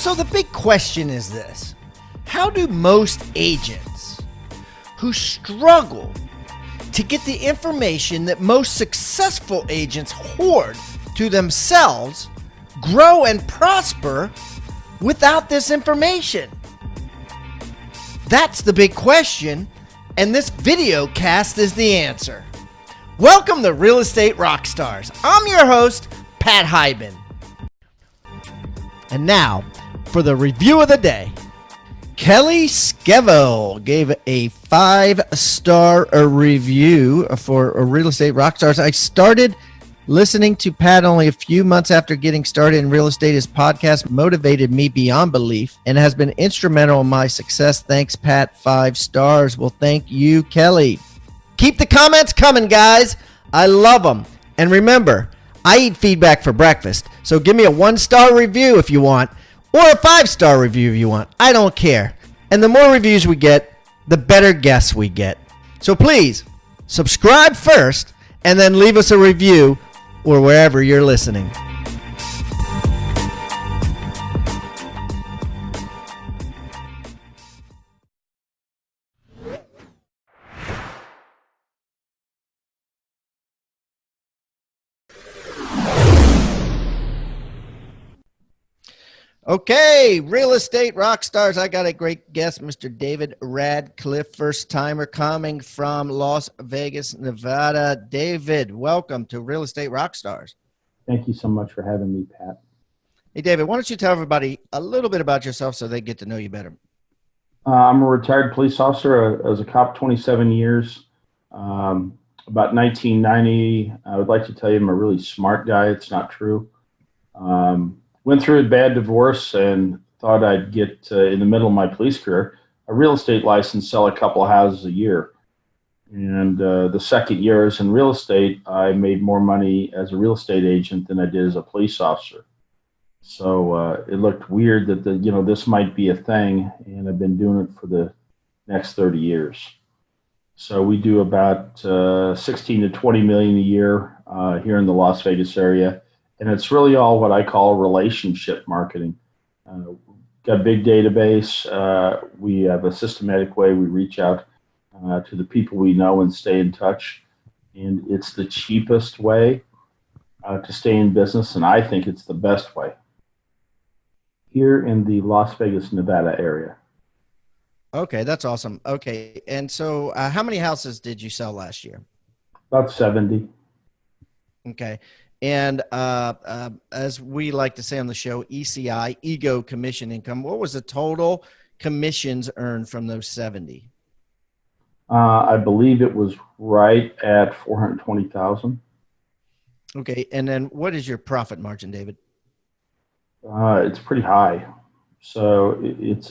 So the big question is this: how do most agents who struggle to get the information that most successful agents hoard to themselves grow and prosper without this information? That's the big question, and this video cast is the answer. Welcome to Real Estate Rockstars. I'm your host, Pat Hyben. And now, for the review of the day. Kelly Skevel gave a 5-star review for Real Estate Rockstars. I started listening to Pat only a few months after getting started in real estate. His podcast motivated me beyond belief and has been instrumental in my success. Thanks, Pat. 5 stars. Well, thank you, Kelly. Keep the comments coming, guys. I love them. And remember, I eat feedback for breakfast. So give me a 1-star review if you want, or a 5-star review if you want. I don't care. And the more reviews we get, the better guests we get. So please, subscribe first, and then leave us a review or wherever you're listening. Okay, Real Estate Rockstars. I got a great guest, Mr. David Radcliffe, first-timer coming from Las Vegas, Nevada. David, welcome to Real Estate Rockstars. Thank you so much for having me, Pat. Hey, David, why don't you tell everybody a little bit about yourself so they get to know you better? I'm a retired police officer. I was a cop 27 years. About 1990, I would like to tell you I'm a really smart guy. It's not true. Went through a bad divorce and thought I'd get, in the middle of my police career, a real estate license, sell a couple of houses a year. And the second year I was in real estate, I made more money as a real estate agent than I did as a police officer. So it looked weird that this might be a thing, and I've been doing it for the next 30 years. So we do about 16 to 20 million a year here in the Las Vegas area. And it's really all what I call relationship marketing. Got a big database. We have a systematic way we reach out to the people we know and stay in touch. And it's the cheapest way to stay in business, and I think it's the best way here in the Las Vegas, Nevada area. Okay, that's awesome. Okay, and so how many houses did you sell last year? About 70. Okay. And as we like to say on the show, ECI, Ego Commission Income, what was the total commissions earned from those 70? I believe it was right at 420,000. Okay. And then what is your profit margin, David? It's pretty high. So it's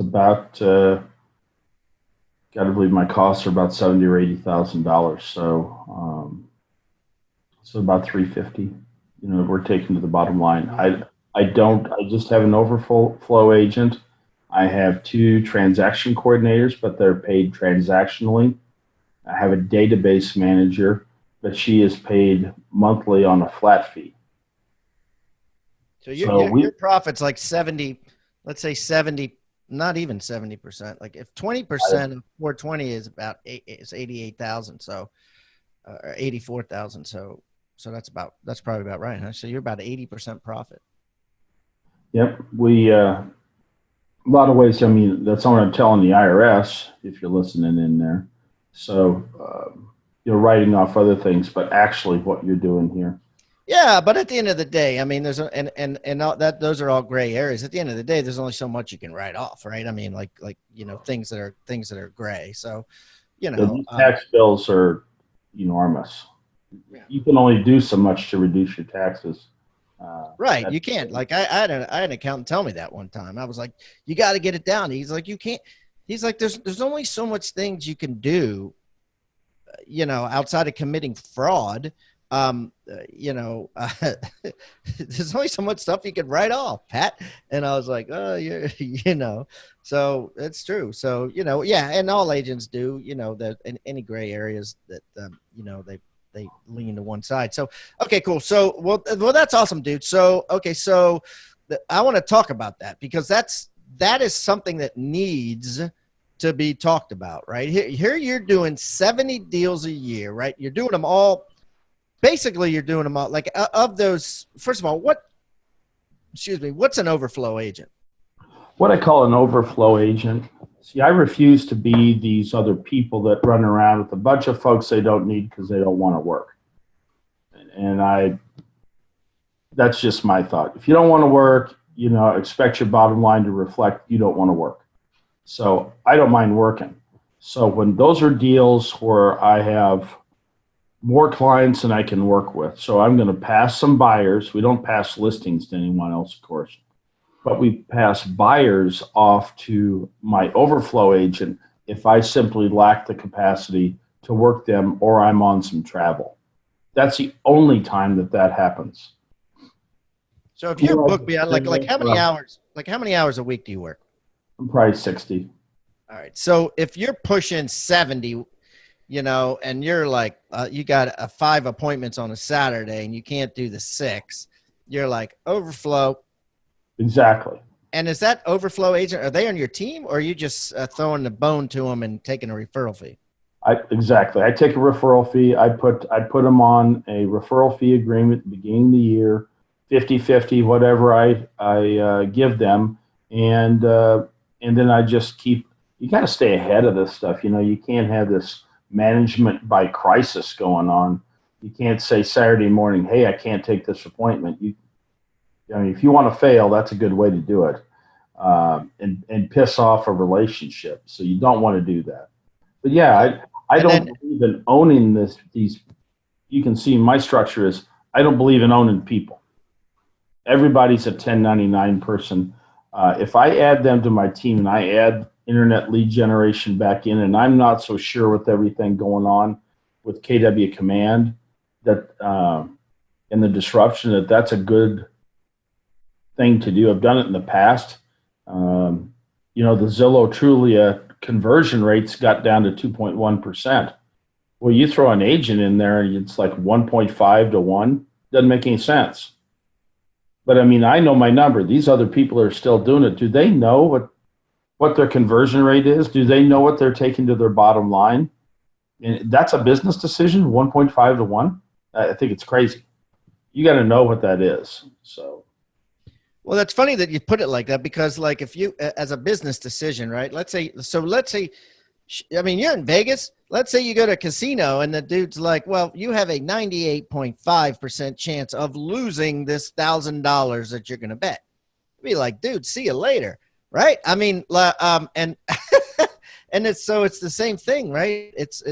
about, got to believe my costs are about $70,000 or $80,000. So about 350, we're taking to the bottom line. I just have an overflow agent. I have 2 transaction coordinators, but they're paid transactionally. I have a database manager, but she is paid monthly on a flat fee. So your profit's like 70, let's say 70, not even 70%. Like if 20% of 420 is about it's 88,000. So, 84,000. So that's probably about right, huh? So you're about 80% profit. Yep. We, a lot of ways, that's what I'm telling the IRS, if you're listening in there. So, you're writing off other things, but actually what you're doing here. Yeah. But at the end of the day, there's those are all gray areas. At the end of the day, there's only so much you can write off, right? Things that are gray. So, these tax bills are enormous. Yeah. You can only do so much to reduce your taxes. Right. You can't. Like I had an accountant tell me that one time. I was like, you got to get it down. He's like, you can't. He's like, there's only so much things you can do, outside of committing fraud. There's only so much stuff you can write off, Pat. And I was like, oh, so it's true. So, yeah. And all agents do, that in any gray areas that, they lean to one side. So, okay, cool. So, well, that's awesome, dude. So, okay. So I want to talk about that, because that is something that needs to be talked about, right? Here you're doing 70 deals a year, right? You're doing them all. Basically, you're doing them all. Like, of those, first of all, what's an overflow agent? What I call an overflow agent. See, I refuse to be these other people that run around with a bunch of folks they don't need because they don't want to work. And that's just my thought. If you don't want to work, expect your bottom line to reflect you don't want to work. So I don't mind working. So when those are deals where I have more clients than I can work with, so I'm going to pass some buyers. We don't pass listings to anyone else, of course, but we pass buyers off to my overflow agent if I simply lack the capacity to work them or I'm on some travel. That's the only time that happens. So if you're booked beyond, like how many hours? Like, how many hours a week do you work? I'm probably 60. All right. So if you're pushing 70, and you're like, you got 5 appointments on a Saturday and you can't do the 6, you're like, overflow. Exactly. And is that overflow agent, are they on your team, or are you just throwing the bone to them and taking a referral fee? Exactly. I take a referral fee. I put them on a referral fee agreement at the beginning of the year, 50-50, whatever I give them. And then I just keep, you got to stay ahead of this stuff. You can't have this management by crisis going on. You can't say Saturday morning, hey, I can't take this appointment. If you want to fail, that's a good way to do it, and piss off a relationship. So you don't want to do that. But yeah, I don't believe in owning these. You can see my structure is I don't believe in owning people. Everybody's a 1099 person. If I add them to my team and I add internet lead generation back in, and I'm not so sure with everything going on with KW Command and the disruption, that's a good thing to do. I've done it in the past. The Zillow Trulia conversion rates got down to 2.1%. Well, you throw an agent in there and it's like 1.5 to 1. Doesn't make any sense. But I mean, I know my number. These other people are still doing it. Do they know what their conversion rate is? Do they know what they're taking to their bottom line? And that's a business decision, 1.5 to 1. I think it's crazy. You got to know what that is. So. Well, that's funny that you put it like that, because like if you, as a business decision, right? Let's say, I mean, you're in Vegas. Let's say you go to a casino and the dude's like, well, you have a 98.5% chance of losing this $1,000 that you're going to bet. Be like, dude, see you later. Right. I mean, and it's the same thing, right? It's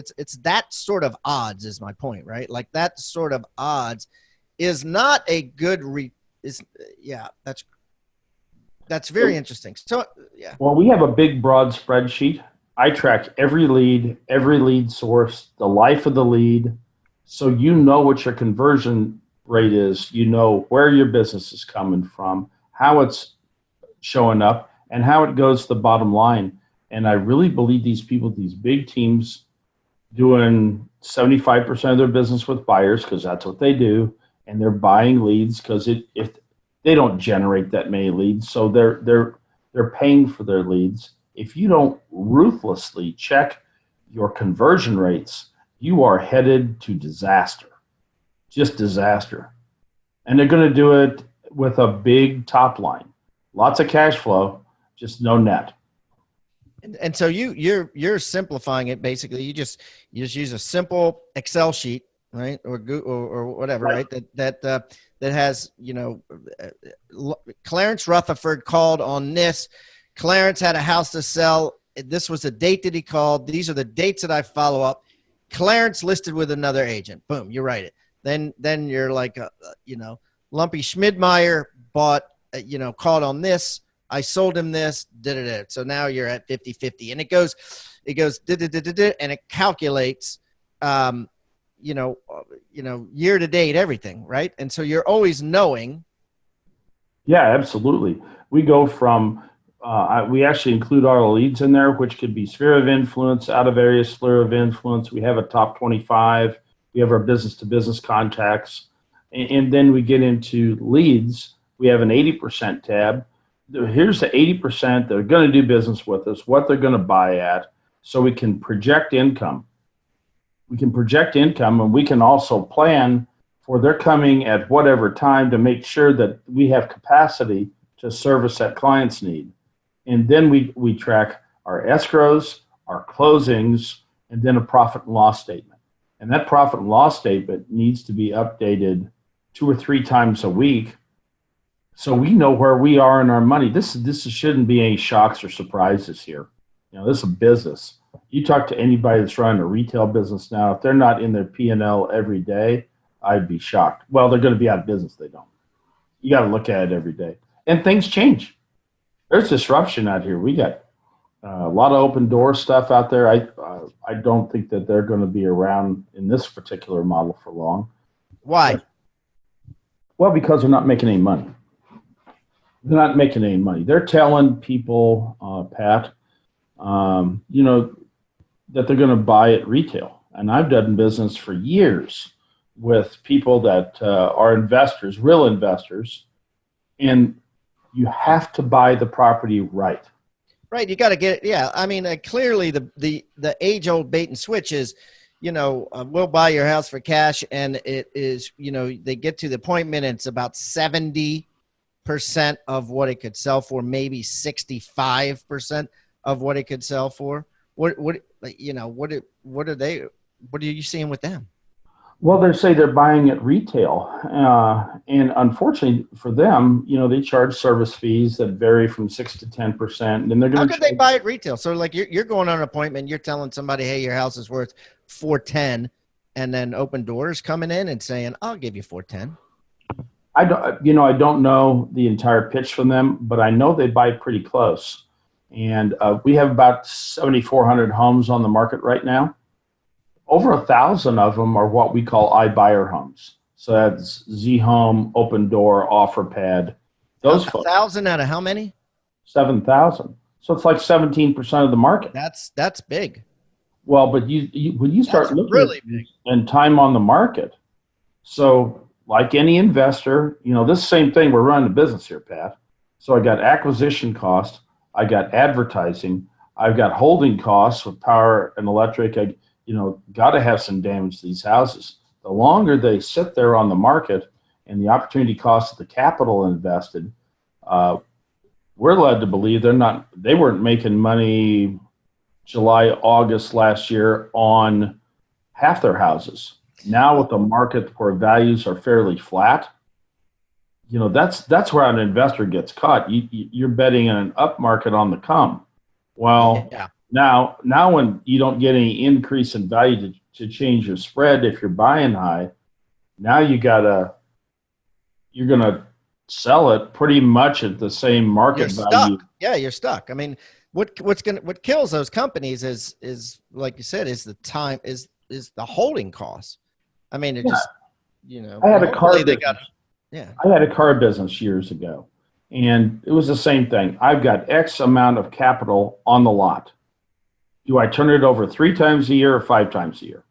that sort of odds is my point, right? Like that sort of odds is not a good that's very interesting. So, yeah. Well, we have a big, broad spreadsheet. I track every lead source, the life of the lead. So you know what your conversion rate is. You know where your business is coming from, how it's showing up, and how it goes to the bottom line. And I really believe these people, these big teams, doing 75% of their business with buyers, because that's what they do, and they're buying leads because if they don't generate that many leads, so they're paying for their leads. If you don't ruthlessly check your conversion rates, you are headed to disaster, just disaster. And they're going to do it with a big top line, lots of cash flow, just no net. And so you're simplifying it. Basically, you just use a simple Excel sheet, right, or whatever, right? That has, Clarence Rutherford called on this. Clarence had a house to sell. This was the date that he called. These are the dates that I follow up. Clarence listed with another agent. Boom, you write it. Then you're like, Lumpy Schmidmeyer bought, called on this. I sold him this. So now you're at 50-50, and it goes, and it calculates, year to date, everything, right? And so you're always knowing. Yeah, absolutely. We go from. We actually include our leads in there, which could be sphere of influence, out of area sphere of influence. We have a top 25. We have our business to business contacts. And then we get into leads. We have an 80% tab. Here's the 80% that are going to do business with us, what they're going to buy at, so we can project income. We can project income, and we can also plan for their coming at whatever time to make sure that we have capacity to service that client's need. And then we track our escrows, our closings, and then a profit and loss statement. And that profit and loss statement needs to be updated 2 or 3 times a week, so we know where we are in our money. This shouldn't be any shocks or surprises here. This is a business. You talk to anybody that's running a retail business now, if they're not in their P&L every day, I'd be shocked. Well, they're going to be out of business. They don't. You got to look at it every day. And things change. There's disruption out here. We got a lot of open door stuff out there. I don't think that they're going to be around in this particular model for long. Why? Well, because they're not making any money. They're not making any money. They're telling people, Pat, that they're going to buy at retail. And I've done business for years with people that are investors, real investors, and you have to buy the property right. Right. You got to get it. Yeah. I mean, clearly the age old bait and switch is, we'll buy your house for cash, and it is, they get to the appointment and it's about 70% of what it could sell for, maybe 65% of what it could sell for. What are you seeing with them? Well, they say they're buying at retail, and unfortunately for them, they charge service fees that vary from 6 to 10%. And they're going. How could they buy at retail? So, like, you're going on an appointment, you're telling somebody, "Hey, your house is worth $410,000," and then Open Doors coming in and saying, "I'll give you $410,000." I don't know the entire pitch from them, but I know they buy pretty close. And we have about 7,400 homes on the market right now. Over 1,000 of them are what we call iBuyer homes. So that's Z-Home, Open Door, OfferPad. Those 1,000 out of how many? 7,000. So it's like 17% of the market. That's big. Well, but when you start looking really big. And time on the market, so like any investor, this same thing, we're running a business here, Pat. So I got acquisition cost, I got advertising, I've got holding costs with power and electric. Got to have some damage to these houses. The longer they sit there on the market and the opportunity cost of the capital invested, we're led to believe they weren't making money July, August last year on half their houses. Now with the market where values are fairly flat, that's where an investor gets caught. You're betting on an up market on the come. Well, yeah. Now when you don't get any increase in value to change your spread if you're buying high, now you're going to sell it pretty much at the same market value. Stuck. Yeah, you're stuck. I mean, what kills those companies is like you said, is the time, is the holding costs. I mean, it just, I had a car business. Yeah. I had a car business years ago, and it was the same thing. I've got X amount of capital on the lot. Do I turn it over 3 times a year or 5 times a year?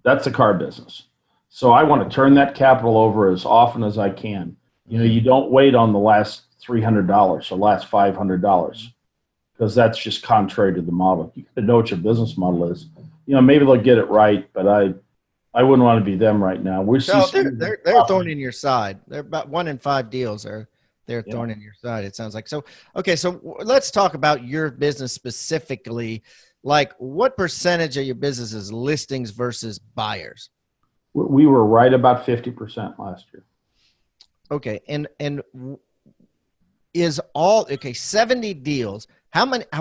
That's the car business. So I want to turn that capital over as often as I can. You don't wait on the last $300 or last $500 because that's just contrary to the model. You got to know what your business model is. Maybe they'll get it right, but I wouldn't want to be them right now. They're a thorn in your side. They're about 1 in 5 deals they're a thorn in your side, it sounds like. So, okay, so let's talk about your business specifically. Like, what percentage of your business is listings versus buyers? We were right about 50% last year. Okay, and is 70 deals.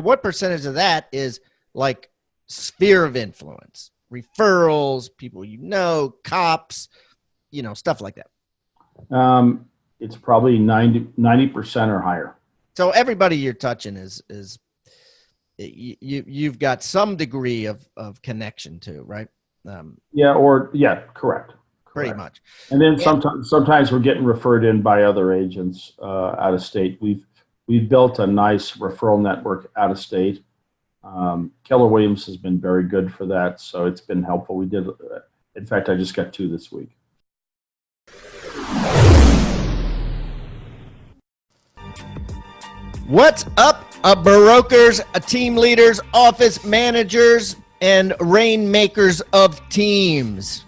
What percentage of that is like sphere of influence, referrals, people cops, stuff like that? It's probably 90% or higher. So everybody you're touching is you've got some degree of connection to, right? Correct. Pretty much. And then sometimes we're getting referred in by other agents out of state. We've built a nice referral network out of state. Keller Williams has been very good for that, so it's been helpful. In fact, I just got 2 this week. What's up, brokers, team leaders, office managers, and rainmakers of teams?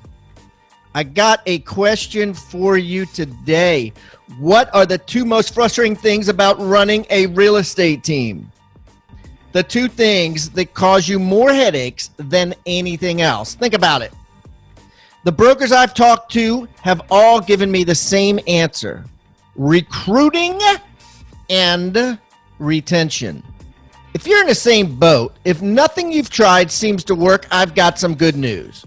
I got a question for you today. What are the two most frustrating things about running a real estate team? The two things that cause you more headaches than anything else. Think about it. The brokers I've talked to have all given me the same answer: recruiting and retention. If you're in the same boat, if nothing you've tried seems to work, I've got some good news.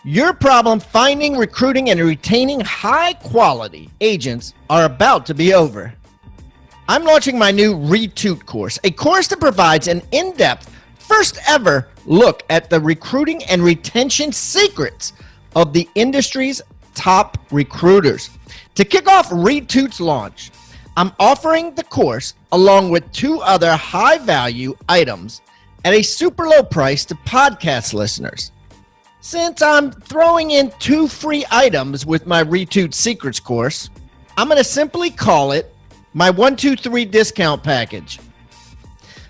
Your problem finding, recruiting, and retaining high-quality agents are about to be over. I'm launching my new Retoot course, a course that provides an in-depth, first-ever look at the recruiting and retention secrets of the industry's top recruiters. To kick off Retoot's launch, I'm offering the course along with two other high-value items at a super low price to podcast listeners. Since I'm throwing in two free items with my Retoot Secrets course, I'm going to simply call it my 123 discount package.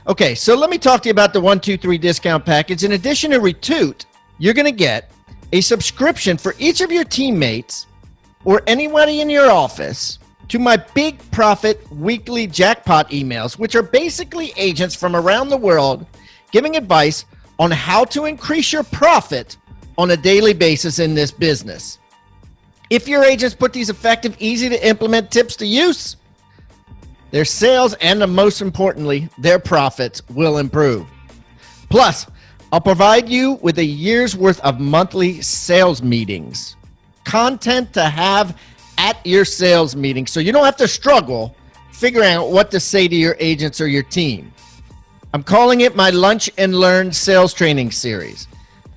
Okay, so let me talk to you about the 123 discount package. In addition to Retoot, you're going to get a subscription for each of your teammates or anybody in your office to my Big Profit weekly jackpot emails, which are basically agents from around the world giving advice on how to increase your profit on a daily basis in this business. If your agents put these effective, easy to implement tips to use, their sales and most importantly, their profits will improve. Plus, I'll provide you with a year's worth of monthly sales meetings, content to have at your sales meeting so you don't have to struggle figuring out what to say to your agents or your team. I'm calling it my Lunch and Learn sales training series.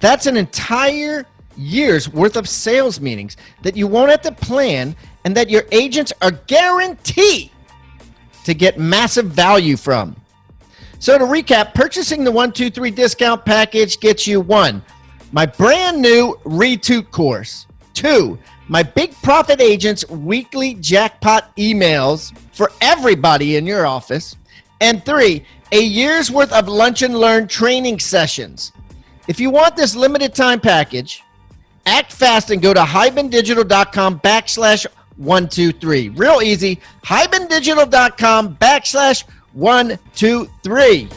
That's an entire year's worth of sales meetings that you won't have to plan and that your agents are guaranteed to get massive value from. So to recap, purchasing the 123 discount package gets you 1, my brand new Retoot course, 2, my Big Profit Agents weekly jackpot emails for everybody in your office, and 3, a year's worth of Lunch and Learn training sessions. If you want this limited time package, act fast and go to hibandigital.com/123. Real easy, hibandigital.com/123.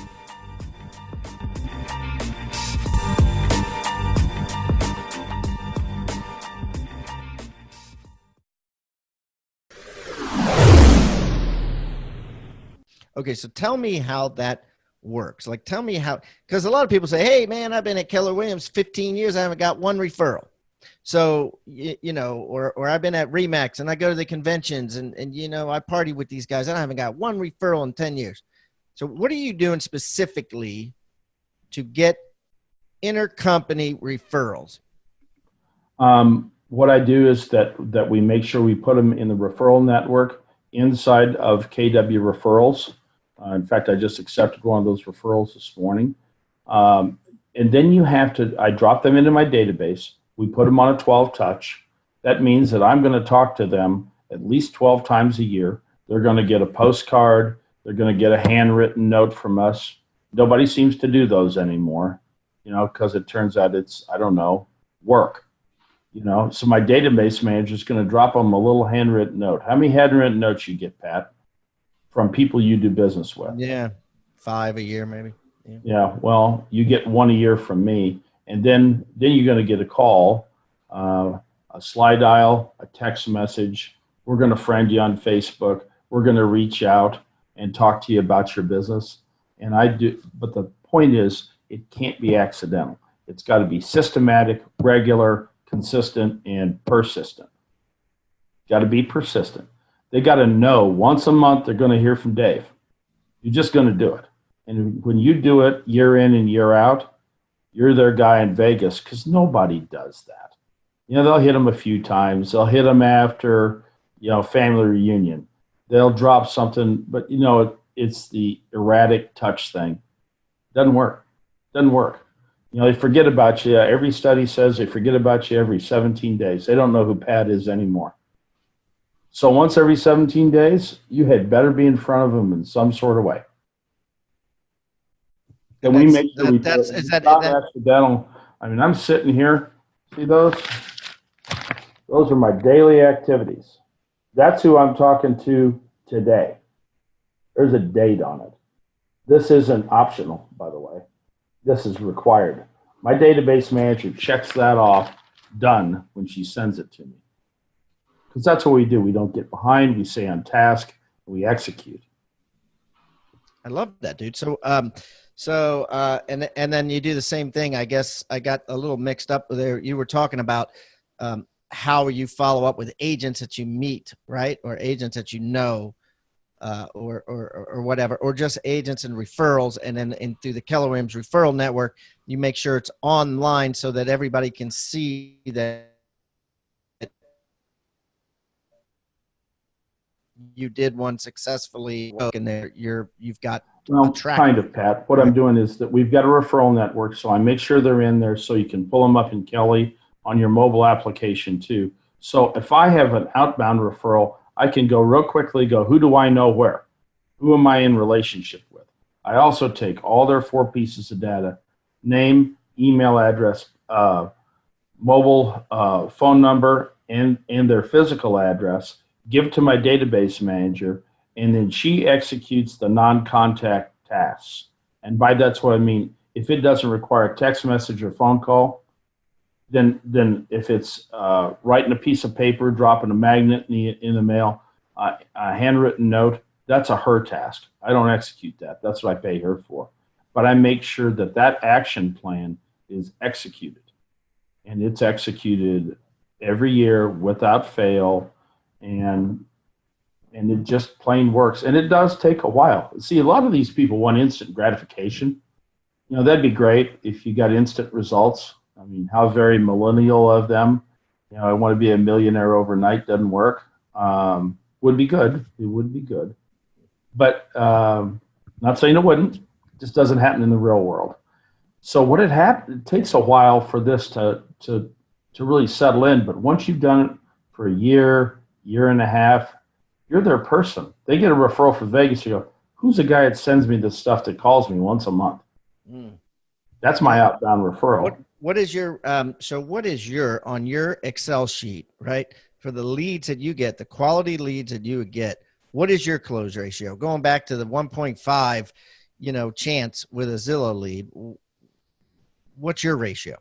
Okay, so tell me how that works. Like, tell me how, because a lot of people say, hey, man, I've been at Keller Williams 15 years. I haven't got one referral. So, you know, or I've been at Remax and I go to the conventions and, you know, I party with these guys. I haven't got one referral in 10 years. So what are you doing specifically to get intercompany referrals? What I do is that we make sure we put them in the referral network inside of KW Referrals. In fact, I just accepted one of those referrals this morning. And then I drop them into my database. We put them on a 12 touch. That means that I'm going to talk to them at least 12 times a year. They're going to get a postcard. They're going to get a handwritten note from us. Nobody seems to do those anymore, you know, because it turns out it's, I don't know, work, you know. So my database manager is going to drop them a little handwritten note. How many handwritten notes you get, Pat, from people you do business with? Yeah, 5 a year maybe. Yeah, well, you get 1 a year from me, and then you're going to get a call, a slide dial, a text message. We're going to friend you on Facebook. We're going to reach out and talk to you about your business. And I do, but the point is, it can't be accidental. It's got to be systematic, regular, consistent, and persistent. Got to be persistent. They got to know once a month they're going to hear from Dave. You're just going to do it. And when you do it year in and year out, you're their guy in Vegas, because nobody does that. You know, they'll hit them a few times. They'll hit them after, you know, family reunion. They'll drop something, but, you know, it's the erratic touch thing. Doesn't work. Doesn't work. You know, they forget about you. Every study says they forget about you every 17 days. They don't know who Pat is anymore. So once every 17 days, you had better be in front of them in some sort of way. And we make sure we do it. Is It's not accidental. I mean, I'm sitting here. See those? Those are my daily activities. That's who I'm talking to today. There's a date on it. This isn't optional, by the way. This is required. My database manager checks that off, done, when she sends it to me. Because that's what we do. We don't get behind. We stay on task. We execute. I love that, dude. So, and then you do the same thing. I guess I got a little mixed up there. You were talking about how you follow up with agents that you meet, right? Or agents that you know, or whatever, or just agents and referrals. And then through the Keller Williams referral network, you make sure it's online so that everybody can see that you did one successfully, and there you've got well, kind of, Pat. What I'm doing is that we've got a referral network, so I make sure they're in there so you can pull them up in Kelly on your mobile application too. So if I have an outbound referral, I can go real quickly, go, who do I know where? Who am I in relationship with? I also take all their 4 pieces of data, name, email address, mobile phone number, and their physical address, give it to my database manager, and then she executes the non-contact tasks. And by that's what I mean. If it doesn't require a text message or phone call, then if it's writing a piece of paper, dropping a magnet in the mail, a handwritten note, that's a her task. I don't execute that. That's what I pay her for. But I make sure that that action plan is executed. And it's executed every year without fail. And it just plain works. And it does take a while. See, a lot of these people want instant gratification. You know, that'd be great if you got instant results. I mean, how very millennial of them. You know, I want to be a millionaire overnight doesn't work. Would be good. It would be good. But not saying it wouldn't. It just doesn't happen in the real world. So what it takes a while for this to really settle in. But once you've done it for a year and a half, you're their person. They get a referral from Vegas. You go, who's the guy that sends me this stuff that calls me once a month? That's my outbound referral. What is your on your Excel sheet, right? For the leads that you get, the quality leads that you would get, what is your close ratio? Going back to the 1.5, chance with a Zillow lead, what's your ratio?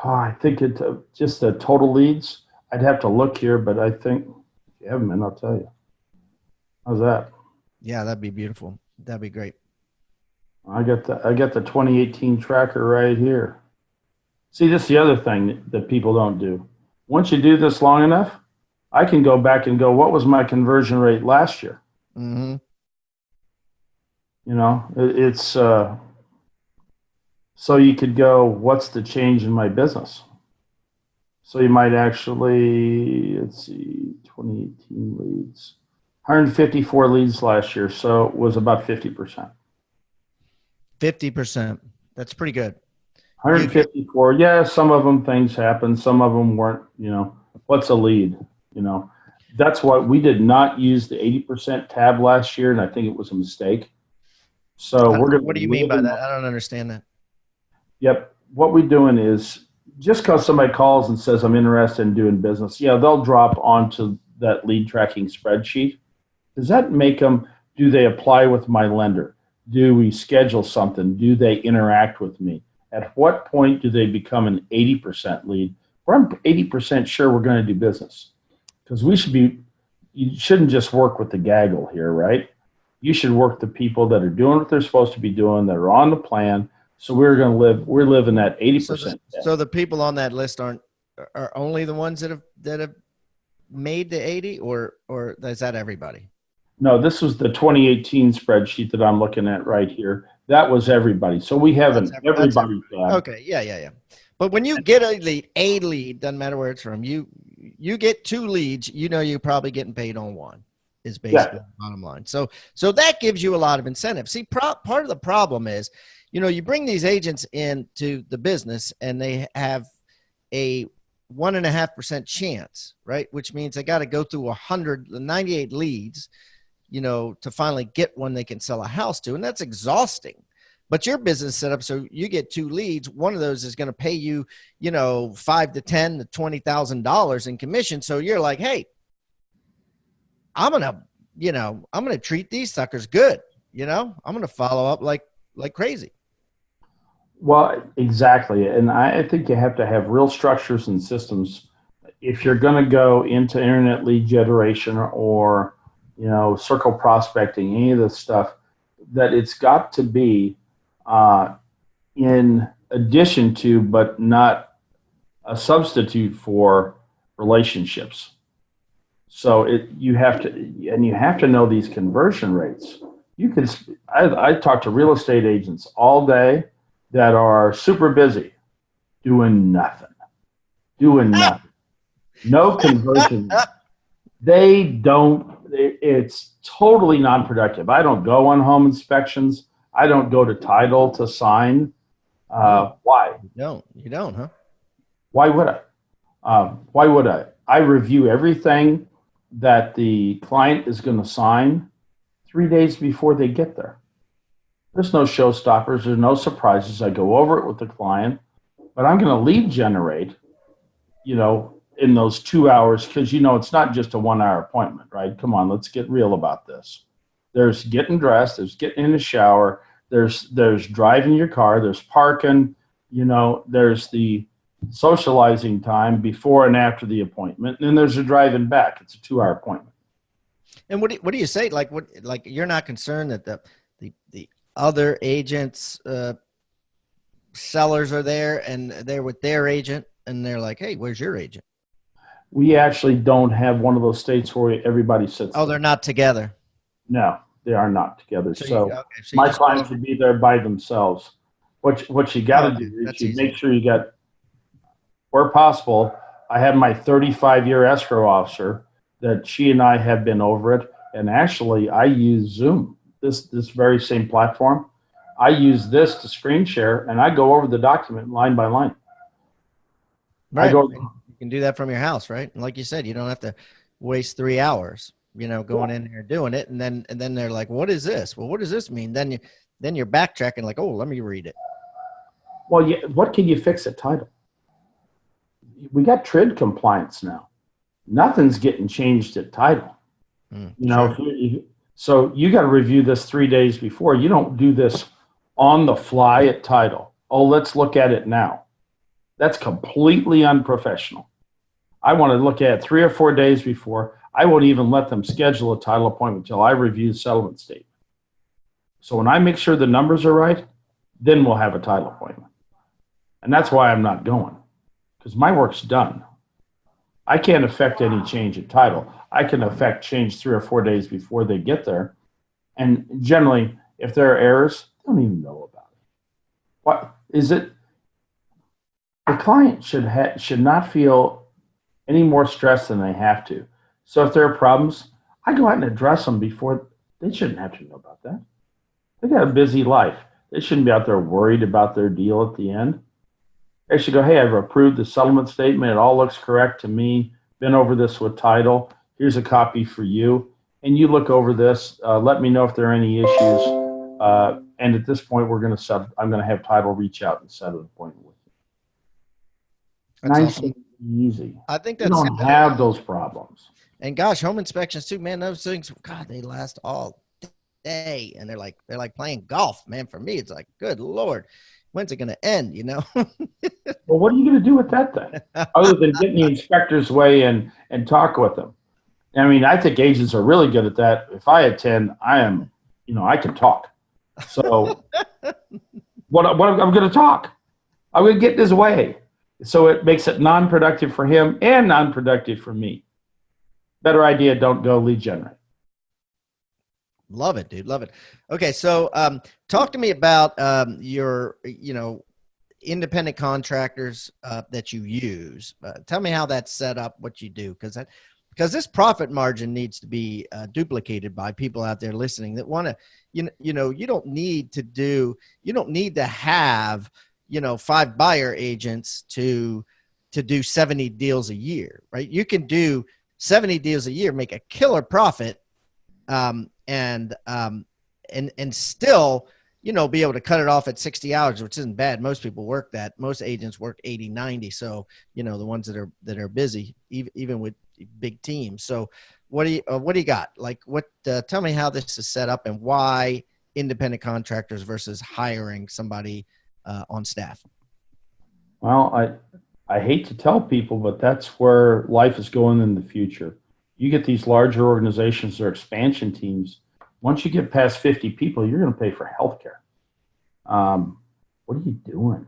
I think it's just the total leads. I'd have to look here, but I think if you have them, I'll tell you. How's that? Yeah, that'd be beautiful. That'd be great. I got the 2018 tracker right here. See, this is the other thing that people don't do. Once you do this long enough, I can go back and go, what was my conversion rate last year? Mm-hmm. You know, it's so you could go, what's the change in my business? So you might actually, let's see, 2018 leads, 154 leads last year. So it was about 50%. 50%. That's pretty good. 154. Yeah, some of them things happen. Some of them weren't, what's a lead? That's why we did not use the 80% tab last year. And I think it was a mistake. So what do you mean by that? I don't understand that. Yep. What we're doing is just because somebody calls and says, I'm interested in doing business. Yeah, they'll drop onto that lead tracking spreadsheet. Does that make them, do they apply with my lender? Do we schedule something? Do they interact with me? At what point do they become an 80% lead? Where I'm 80% sure we're going to do business. Because you shouldn't just work with the gaggle here, right? You should work the people that are doing what they're supposed to be doing, that are on the plan. So we're living at 80%. So the people on that list are only the ones that have made the 80, or is that everybody? No, this was the 2018 spreadsheet that I'm looking at right here. That was everybody. So we haven't everybody. Okay, yeah. But when you get a lead, doesn't matter where it's from. You get 2 leads. You're probably getting paid on 1. Is basically the bottom line. So that gives you a lot of incentive. See, part of the problem is, you bring these agents into the business and they have a 1.5% chance, right? Which means they got to go through 198 leads, to finally get one they can sell a house to. And that's exhausting. But your business set up so you get 2 leads. One of those is going to pay you, $5 to $10 to $20,000 in commission. So you're like, hey, I'm gonna treat these suckers good. I'm gonna follow up like crazy. Well, exactly. And I think you have to have real structures and systems. If you're going to go into internet lead generation or, circle prospecting, any of this stuff, that it's got to be in addition to, but not a substitute for relationships. So you have to know these conversion rates. I talk to real estate agents all day that are super busy doing nothing. No conversion. It's totally non-productive. I don't go on home inspections. I don't go to title to sign. Why? You don't, huh? Why would I? I review everything that the client is going to sign 3 days before they get there. There's no showstoppers. There's no surprises. I go over it with the client, but I'm going to lead generate, in those 2 hours, because, it's not just a 1 hour appointment, right? Come on, let's get real about this. There's getting dressed. There's getting in the shower. There's driving your car. There's parking, there's the socializing time before and after the appointment. And then there's the driving back. It's a 2 hour appointment. And what do you say? Like you're not concerned that the other agents, sellers are there and they're with their agent and they're like, hey, where's your agent? We actually don't have one of those states where everybody sits. Oh, they're not together. No, they are not together. So my clients would be there by themselves. What you got to do is you make sure you got, where possible, I have my 35-year escrow officer that she and I have been over it. And actually I use Zoom, this very same platform. I use this to screen share and I go over the document line by line. Right. You can do that from your house, right? And like you said, you don't have to waste 3 hours, going in there doing it. And then they're like, what is this? Well, what does this mean? Then you're backtracking like, oh, let me read it. Well, what can you fix at title? We got TRID compliance now. Nothing's getting changed at title. Sure. So you got to review this 3 days before. You don't do this on the fly at title. Oh, let's look at it now. That's completely unprofessional. I want to look at it 3 or 4 days before. I won't even let them schedule a title appointment until I review the settlement statement. So when I make sure the numbers are right, then we'll have a title appointment. And that's why I'm not going, because my work's done. I can't affect any change in title. I can affect change 3 or 4 days before they get there. And generally, if there are errors, they don't even know about it. What is it? The client should not feel any more stress than they have to. So if there are problems, I go out and address them before. They shouldn't have to know about that. They got a busy life. They shouldn't be out there worried about their deal at the end. They should go, hey, I've approved the settlement statement. It all looks correct to me. Been over this with title. Here's a copy for you. And you look over this. Let me know if there are any issues. And at this point, I'm going to have title reach out and set an appointment with you. That's nice awesome. and easy. I think that's, you don't have those problems. And gosh, home inspections too, man. Those things, God, they last all day, and they're like playing golf, man. For me, it's like, good Lord, when's it going to end? Well, what are you going to do with that thing, other than get in the inspector's way and talk with them? I mean, I think agents are really good at that. If I attend, I can talk. So what I'm going to talk, I'm going to get in his way. So it makes it non-productive for him and non-productive for me. Better idea, don't go lead generate. Love it, dude. Love it. Okay. So talk to me about your, independent contractors that you use. Tell me how that's set up, what you do, because this profit margin needs to be duplicated by people out there listening that want to, you don't need to have, 5 buyer agents to to do 70 deals a year, right? You can do 70 deals a year, make a killer profit, and still, be able to cut it off at 60 hours, which isn't bad. Most people work that. Most agents work 80, 90. So, the ones that are busy, even with big teams. So what do you got? Like tell me how this is set up and why independent contractors versus hiring somebody on staff. Well, I hate to tell people, but that's where life is going in the future. You get these larger organizations or expansion teams. Once you get past 50 people, you're going to pay for healthcare. What are you doing?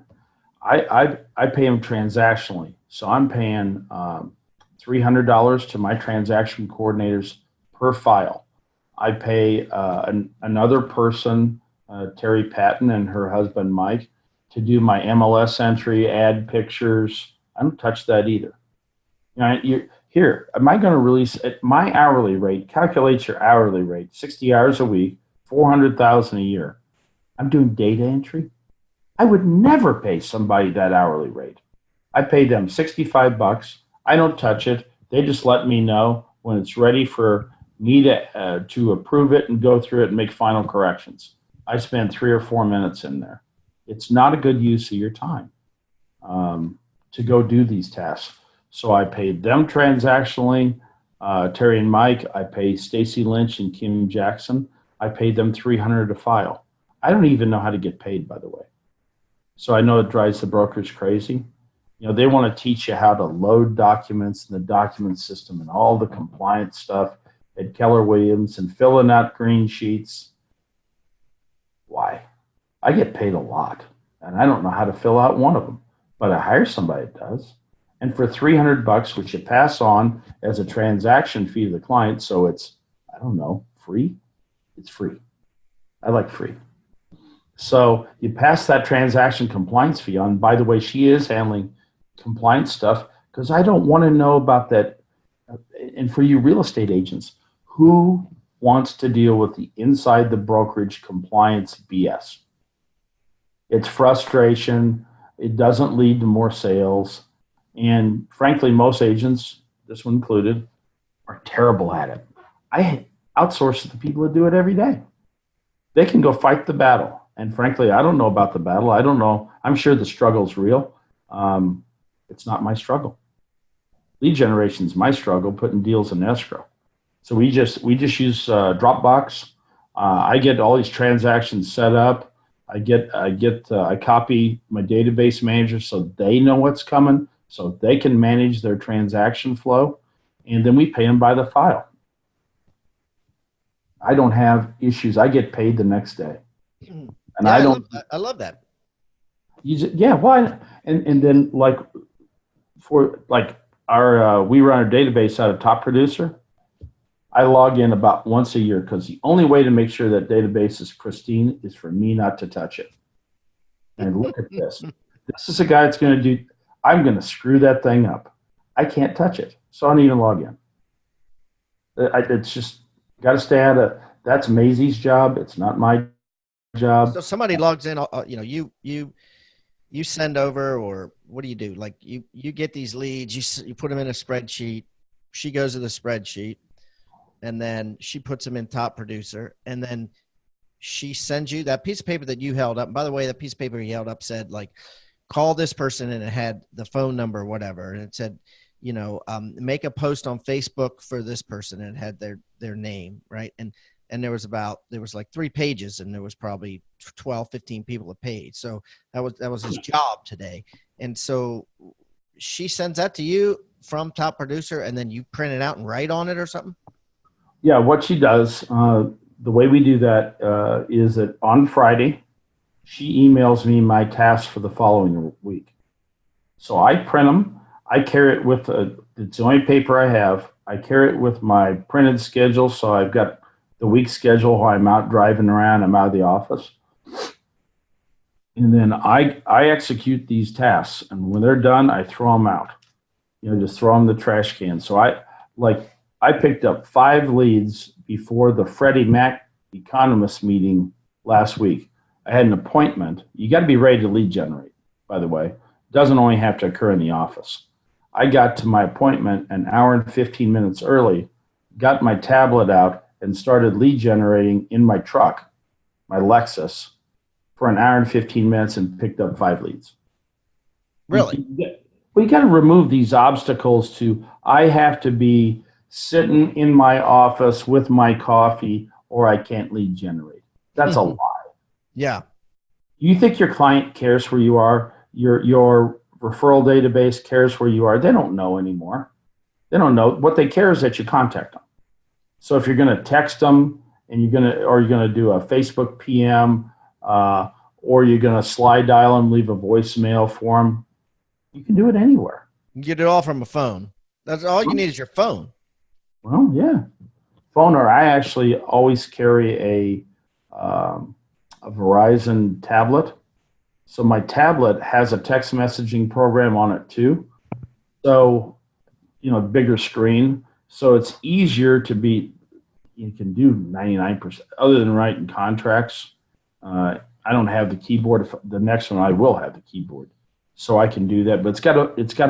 I pay them transactionally. So I'm paying $300 to my transaction coordinators per file. I pay another person, Terry Patton and her husband, Mike, to do my MLS entry, add pictures. I don't touch that either. Here, am I going to release my hourly rate? Calculates your hourly rate, 60 hours a week, $400,000 a year. I'm doing data entry. I would never pay somebody that hourly rate. I pay them $65. I don't touch it. They just let me know when it's ready for me to approve it and go through it and make final corrections. I spend 3 or 4 minutes in there. It's not a good use of your time to go do these tasks. So I paid them transactionally. Terry and Mike, I pay Stacy Lynch and Kim Jackson. I paid them $300 a file. I don't even know how to get paid, by the way. So I know it drives the brokers crazy. They want to teach you how to load documents in the document system and all the compliance stuff at Keller Williams and filling out green sheets. Why? I get paid a lot, and I don't know how to fill out one of them, but I hire somebody that does. And for $300, which you pass on as a transaction fee to the client, so it's, I don't know, free? It's free. I like free. So you pass that transaction compliance fee on. By the way, she is handling compliance stuff because I don't want to know about that. And for you real estate agents, who wants to deal with the inside the brokerage compliance BS? It's frustration. It doesn't lead to more sales. And frankly, most agents, this one included, are terrible at it. I outsource to the people that do it every day. They can go fight the battle. And frankly, I don't know about the battle. I don't know. I'm sure the struggle's real. It's not my struggle. Lead generation is my struggle, putting deals in escrow. So we just use Dropbox. I get all these transactions set up. I copy my database manager so they know what's coming, so they can manage their transaction flow, and then we pay them by the file. I don't have issues. I get paid the next day. And yeah, I love that. Why? And then for our we run our database out of Top Producer. I log in about once a year because the only way to make sure that database is pristine is for me not to touch it. And look at this. This is a guy that's going to do. I'm going to screw that thing up. I can't touch it, so I don't even log in. It's just got to stay out of. That's Maisie's job. It's not my job. So somebody logs in, you send over, or what do you do? Like you get these leads, you put them in a spreadsheet. She goes to the spreadsheet, and then she puts them in Top Producer, and then she sends you that piece of paper that you held up. And by the way, that piece of paper you held up said call this person, and it had the phone number, whatever, and it said, make a post on Facebook for this person, and it had their name, right? And there was 3 pages, and there was probably 12, 15 people a page. So that was his job today. And so she sends that to you from Top Producer, and then you print it out and write on it or something? Yeah, what she does, the way we do that is that on Friday, she emails me my tasks for the following week. So I print them. I carry it with, it's the only paper I have. I carry it with my printed schedule. So I've got the week schedule while I'm out driving around. I'm out of the office. And then I execute these tasks. And when they're done, I throw them out. Just throw them in the trash can. So I picked up 5 leads before the Freddie Mac economist meeting last week. I had an appointment. You got to be ready to lead generate, by the way. It doesn't only have to occur in the office. I got to my appointment an hour and 15 minutes early, got my tablet out, and started lead generating in my truck, my Lexus, for an hour and 15 minutes and picked up 5 leads. Really? We got to remove these obstacles to, I have to be sitting in my office with my coffee or I can't lead generate. That's a lie. Yeah. You think your client cares where you are? Your referral database cares where you are? They don't know anymore. They don't know. What they care is that you contact them. So if you're going to text them and you're going to do a Facebook PM, or you're going to slide dial them, leave a voicemail for them, you can do it anywhere. You get it all from a phone. That's all you need is your phone. Well, yeah. Phone, or I actually always carry a Verizon tablet. So my tablet has a text messaging program on it too. So, bigger screen. So it's easier to you can do 99%, other than writing contracts. I don't have the keyboard. The next one I will have the keyboard. So I can do that, but it's got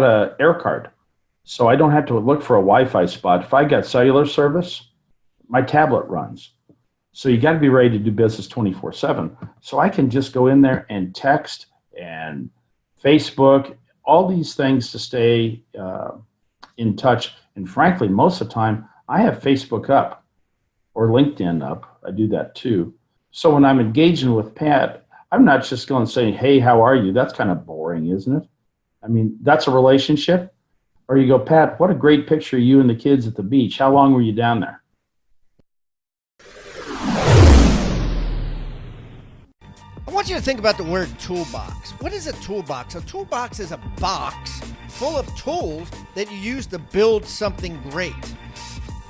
a air card. So I don't have to look for a Wi-Fi spot. If I got cellular service, my tablet runs. So you got to be ready to do business 24/7. So I can just go in there and text and Facebook, all these things to stay in touch. And frankly, most of the time I have Facebook up or LinkedIn up. I do that too. So when I'm engaging with Pat, I'm not just going to say, hey, how are you? That's kind of boring, isn't it? I mean, that's a relationship. Or you go, Pat, what a great picture of you and the kids at the beach. How long were you down there? I want you to think about the word toolbox. What is a toolbox? A toolbox is a box full of tools that you use to build something great.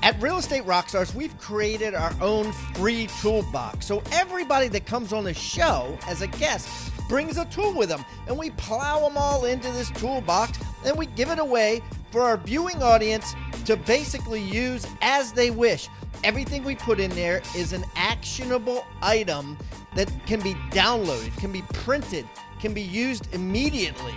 At Real Estate Rockstars, we've created our own free toolbox. So everybody that comes on the show as a guest brings a tool with them, and we plow them all into this toolbox, and we give it away for our viewing audience to basically use as they wish. Everything we put in there is an actionable item that can be downloaded, can be printed, can be used immediately.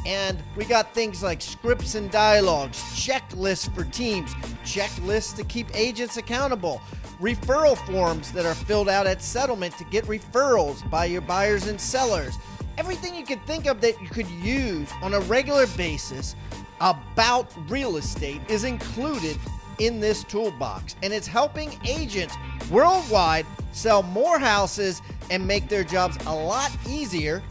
And we got things like scripts and dialogues, checklists for teams, checklists to keep agents accountable, referral forms that are filled out at settlement to get referrals by your buyers and sellers. Everything you could think of that you could use on a regular basis about real estate is included in this toolbox. And it's helping agents worldwide sell more houses and make their jobs a lot easier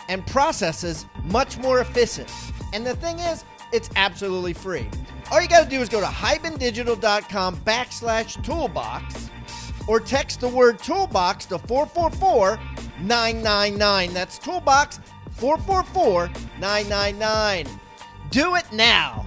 and processes much more efficient. And the thing is, it's absolutely free. All you got to do is go to hibandigital.com/toolbox or text the word toolbox to 444-999. That's toolbox 444-999. Do it now.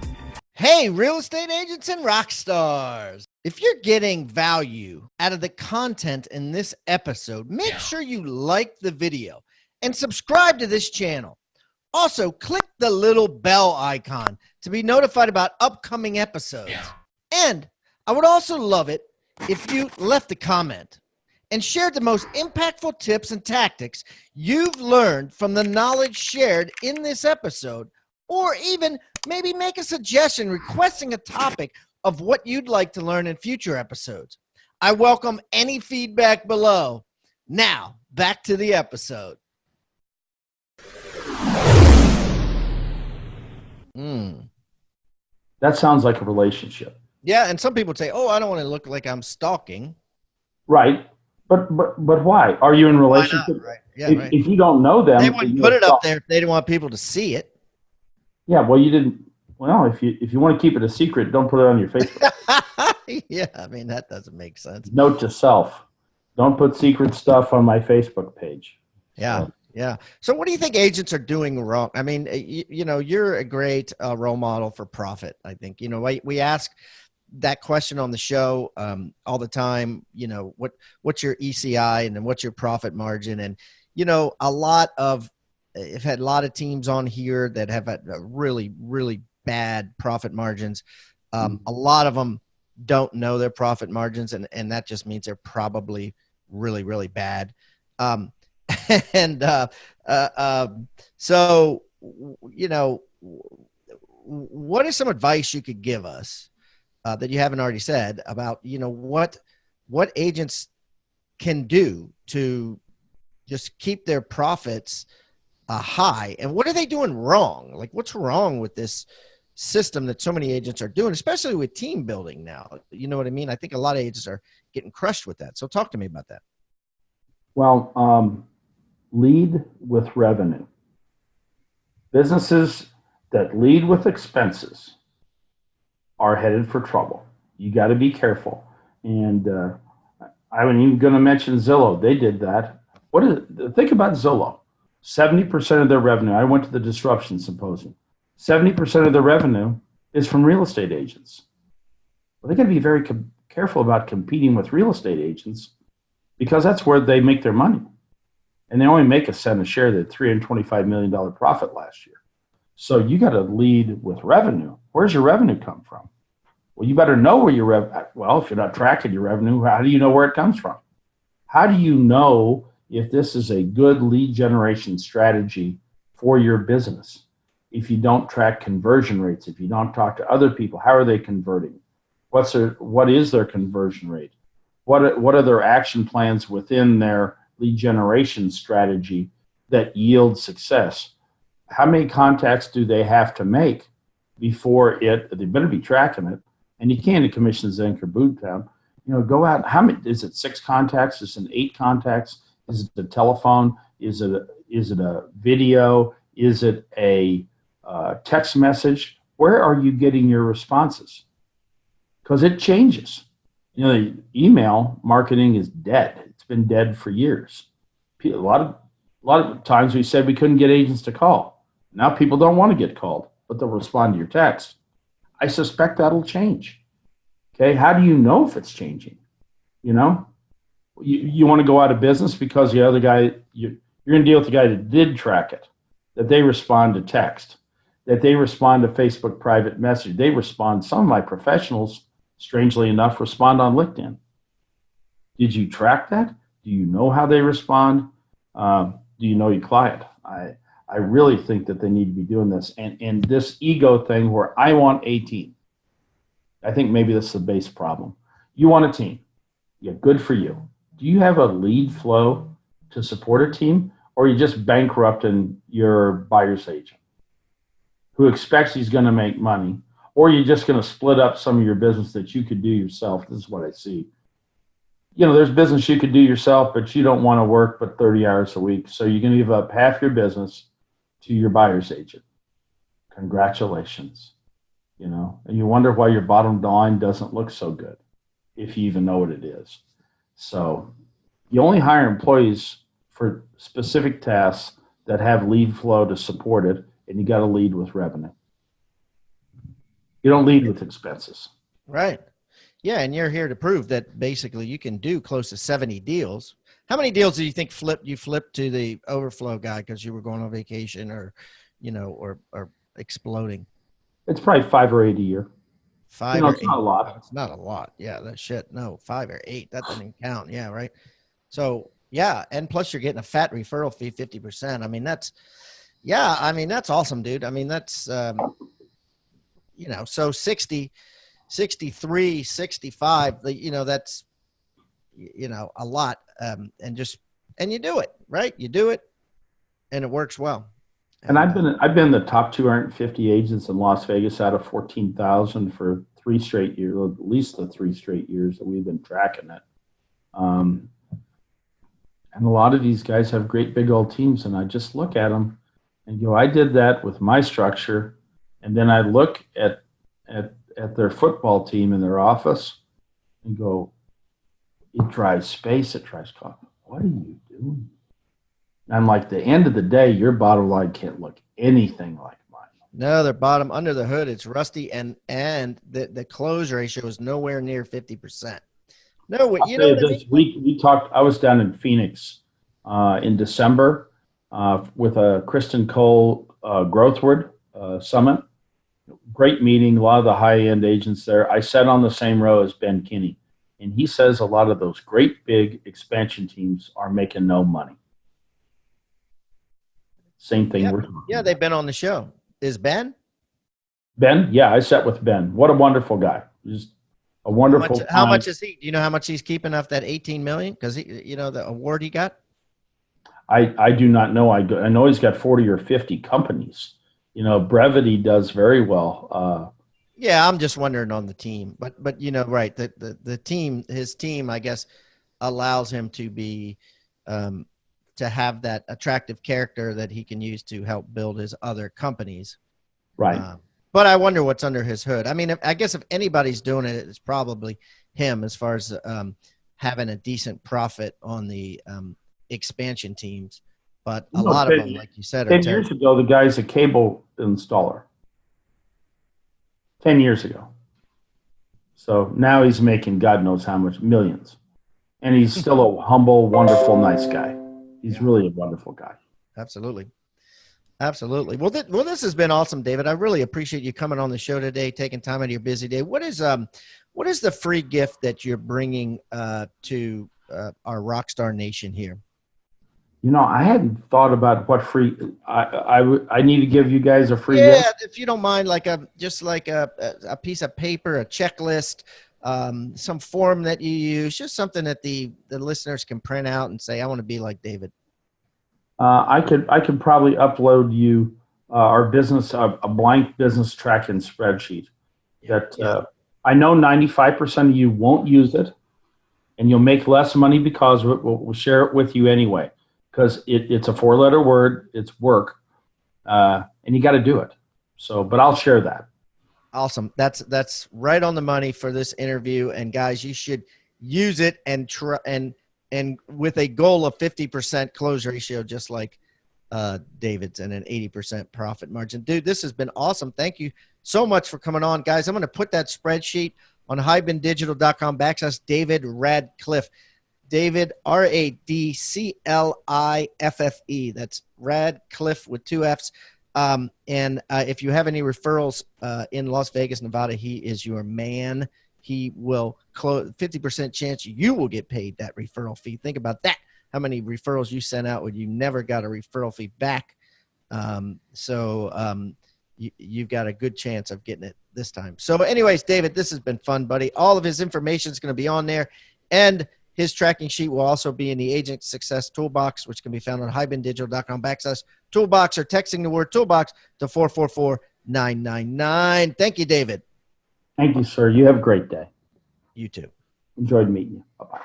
Hey, real estate agents and rock stars. If you're getting value out of the content in this episode, make sure you like the video and subscribe to this channel. Also, click the little bell icon to be notified about upcoming episodes. And I would also love it if you left a comment and shared the most impactful tips and tactics you've learned from the knowledge shared in this episode, or even maybe make a suggestion requesting a topic of what you'd like to learn in future episodes. I welcome any feedback below. Now, back to the episode. That sounds like a relationship. Yeah, and some people say, "Oh, I don't want to look like I'm stalking." Right. But why? Are you in a relationship? Right. Yeah, if, right. if you don't know them, They wouldn't put it up there if they didn't want people to see it. Yeah, well, you didn't. Well, if you want to keep it a secret, don't put it on your Facebook. Yeah, I mean, that doesn't make sense. Note to self: don't put secret stuff on my Facebook page. Yeah. So, Yeah. So what do you think agents are doing wrong? I mean, you're a great role model for profit. I think, we ask that question on the show all the time, what's your ECI and then what's your profit margin? And, I've had a lot of teams on here that have had really, really bad profit margins. A lot of them don't know their profit margins, and that just means they're probably really, really bad. So, what is some advice you could give us that you haven't already said about, what agents can do to just keep their profits high, and what are they doing wrong? Like, what's wrong with this system that so many agents are doing, especially with team building now? You know what I mean? I think a lot of agents are getting crushed with that. So talk to me about that. Well, lead with revenue. Businesses that lead with expenses are headed for trouble. You got to be careful. And I wasn't even going to mention Zillow. They did that. Think about Zillow. 70% of their revenue, I went to the Disruption Symposium, 70% of their revenue is from real estate agents. Well, they got to be very careful about competing with real estate agents because that's where they make their money. And they only make $0.01 a share. They had $325 million profit last year. So you got to lead with revenue. Where's your revenue come from? Well, you better know where your well, if you're not tracking your revenue, how do you know where it comes from? How do you know if this is a good lead generation strategy for your business? If you don't track conversion rates, if you don't talk to other people, how are they converting? What is their conversion rate? What are their action plans within their lead generation strategy that yield success? How many contacts do they have to make before they better be tracking it? And you can't commission Zinc or Boottown. Go out. How many? Is it 6 contacts? Is it 8 contacts? Is it the telephone? Is it a video? Is it a text message? Where are you getting your responses? Because it changes. Email marketing is dead. It's been dead for years. A lot of times we said we couldn't get agents to call. Now people don't want to get called, but they'll respond to your text. I suspect that'll change. Okay, how do you know if it's changing? You want to go out of business because the other guy, you're going to deal with the guy that did track it, that they respond to text, that they respond to Facebook private message. Some of my professionals, strangely enough, respond on LinkedIn. Did you track that? Do you know how they respond? Do you know your client? I really think that they need to be doing this. And this ego thing where I want a team. I think maybe that's the base problem. You want a team. Yeah, good for you. Do you have a lead flow to support a team, or are you just bankrupting your buyer's agent who expects he's going to make money, or are you just going to split up some of your business that you could do yourself? This is what I see. There's business you could do yourself, but you don't want to work but 30 hours a week. So you're going to give up half your business to your buyer's agent. Congratulations. And you wonder why your bottom line doesn't look so good, if you even know what it is. So you only hire employees for specific tasks that have lead flow to support it, and you got to lead with revenue. You don't lead with expenses. Right. Yeah, and you're here to prove that basically you can do close to 70 deals. How many deals do you think you flipped to the Overflow guy because you were going on vacation or exploding? It's probably 5 or 8 a year. 5 or 8. It's not a lot. No, it's not a lot. Yeah, that shit. No, 5 or 8. That doesn't count. Yeah, right. So yeah, and plus you're getting a fat referral fee, 50%. I mean, that's awesome, dude. I mean, that's so 60, 63, 65. That's a lot. And you do it, right? You do it, and it works well. And I've been the top 250 agents in Las Vegas out of 14,000 for 3 straight years, at least the 3 straight years that we've been tracking it. And a lot of these guys have great big old teams, and I just look at them and go, I did that with my structure, and then I look at their football team in their office and go, it drives space, it drives cost. What are you doing? And like the end of the day, your bottom line can't look anything like mine. No, their bottom under the hood, it's rusty, and the close ratio is nowhere near 50%. No, what I mean? We talked. I was down in Phoenix in December with a Kristen Cole Growthwood Summit. Great meeting. A lot of the high end agents there. I sat on the same row as Ben Kinney, and he says a lot of those great big expansion teams are making no money. Same thing. Yeah, they've been on the show. Is Ben? Ben, yeah, I sat with Ben. What a wonderful guy. Just a wonderful. How much is he? Do you know how much he's keeping off that 18 million? Because the award he got. I do not know. I know he's got 40 or 50 companies. Brevity does very well. Yeah, I'm just wondering on the team, but right, the team, his team, I guess, allows him to be to have that attractive character that he can use to help build his other companies. Right. But I wonder what's under his hood. I mean, I guess if anybody's doing it, it's probably him as far as having a decent profit on the expansion teams. But a lot of them, like you said, 10 years ago, the guy's a cable installer. 10 years ago. So now he's making God knows how much, millions. And he's still a humble, wonderful, nice guy. He's really a wonderful guy. Absolutely. Absolutely. Well, this has been awesome, David. I really appreciate you coming on the show today, taking time out of your busy day. What is the free gift that you're bringing to our Rockstar Nation here? I hadn't thought about what free. I need to give you guys a free gift. Yeah, if you don't mind, like a piece of paper, a checklist, some form that you use, just something that the listeners can print out and say, I want to be like David. I could probably upload you our business a blank business tracking spreadsheet. I know 95% of you won't use it, and you'll make less money because we'll share it with you anyway. Because it's a 4-letter word, it's work, and you got to do it. So, but I'll share that. Awesome. That's right on the money for this interview. And guys, you should use it and with a goal of 50% close ratio, just like David's, and an 80% profit margin. Dude, this has been awesome. Thank you so much for coming on, guys. I'm going to put that spreadsheet on hibandigital.com/David Radcliffe. David, Radcliffe. That's Radcliffe with 2 F's. And if you have any referrals in Las Vegas, Nevada, he is your man. He will close 50% chance you will get paid that referral fee. Think about that. How many referrals you sent out when you never got a referral fee back? You've got a good chance of getting it this time. So anyways, David, this has been fun, buddy. All of his information is going to be on there. And his tracking sheet will also be in the Agent Success Toolbox, which can be found on hibandigital.com/Toolbox, or texting the word Toolbox to 444-999. Thank you, David. Thank you, sir. You have a great day. You too. Enjoyed meeting you. Bye-bye.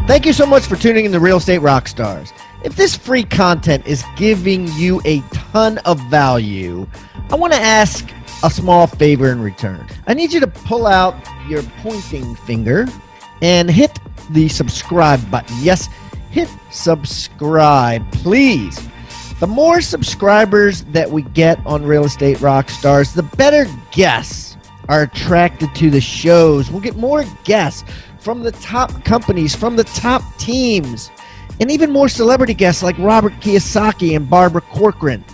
Thank you so much for tuning in to Real Estate Rockstars. If this free content is giving you a ton of value, I want to ask a small favor in return. I need you to pull out your pointing finger and hit the subscribe button. Yes, hit subscribe, please. The more subscribers that we get on Real Estate Rockstars, the better guests are attracted to the shows. We'll get more guests from the top companies, from the top teams, and even more celebrity guests like Robert Kiyosaki and Barbara Corcoran.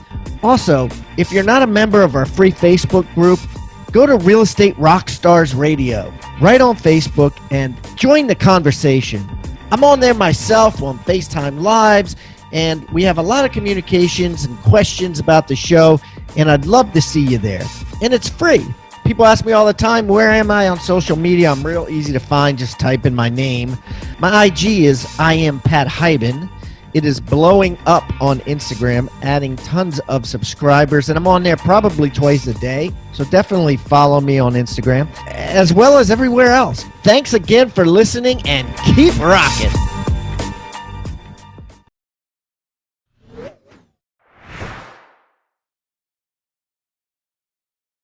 Also, if you're not a member of our free Facebook group, go to Real Estate Rockstars Radio right on Facebook and join the conversation. I'm on there myself on FaceTime Lives, and we have a lot of communications and questions about the show, and I'd love to see you there. And it's free. People ask me all the time, where am I on social media? I'm real easy to find. Just type in my name. My IG is I am Pat Hyben. It is blowing up on Instagram, adding tons of subscribers, and I'm on there probably twice a day. So definitely follow me on Instagram, as well as everywhere else. Thanks again for listening, and keep rocking.